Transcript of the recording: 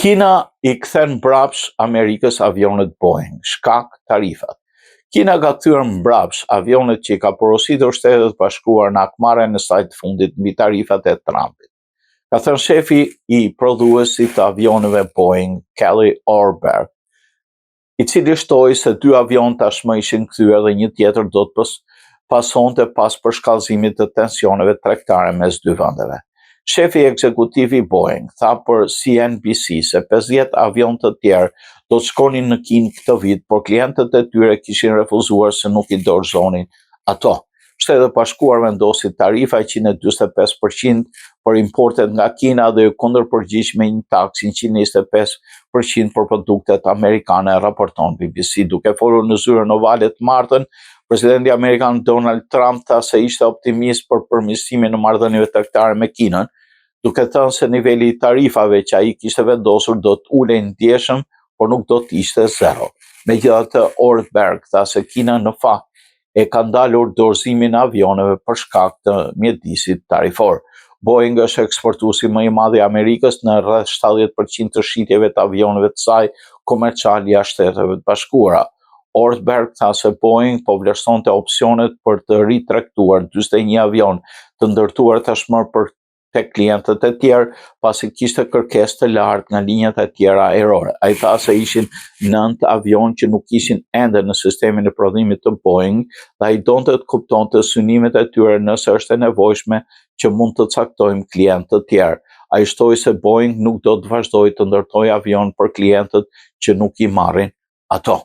Kina i kthen mbrapsh Amerikës avionet Boeing, shkak tarifat. Kina ka kthyer mbrapsh avionet që i ka porositur Shtetet Bashkuar në akmarrjen e saj të fundit mbi tarifat e Trumpit. Ka thënë shefi i prodhuesit të avioneve Boeing, Kelly Orberg, i cili shtoi se 2 avion tashmë ishin kthyer dhe një tjetër do të pasonte pas përshkallëzimit të tensioneve tregtare mes dy vendeve. Shefi ekzekutiv i Boeing tha për CNBC se 50 avion të tjerë do të shkonin në Kinë këtë vit, por klientët e tyre kishin refuzuar se nuk i dorëzonin ato. Shtetet Bashkuar vendosi tarifa 145% për importet nga Kina dhe u kundërpërgjigj me një taksë 125% për produktet amerikane, raporton BBC. Duke folur në zyrën ovale të martën, presidenti amerikan Donald Trump tha se ishte optimist për përmirësimin e marrëdhënieve tregtare me Kinën, duke thënë se niveli i tarifave që ai kishte vendosur do të ulej ndjeshëm, por nuk do të ishte zero. Megjithatë, Orberg tha se Kina në fakt e ka ndalur dorëzimin e avioneve për shkak të mjedisit tarifor. Boeing është eksportuesi më i madh i Amerikës në rreth 70% të shitjeve të avioneve të saj komercial jashtë Shteteve të Bashkuara. Orberg tha se Boeing po vlerësonte opsionet për të ritregtuar 41 avion të ndërtuar tashmë për tek klientët e tjerë, pasi kishte kërkesë të lartë nga linjat e tjera ajrore. Ai tha se ishin 9 avion që nuk ishin ende në sistemin e prodhimit të Boeing dhe ai donte të kuptonte synimet e tyre nëse është e nevojshme që mund të caktojmë klientë të tjerë. Ai shtoi se Boeing nuk do të vazhdojë të ndërtojë avion për klientët që nuk i marrin ato.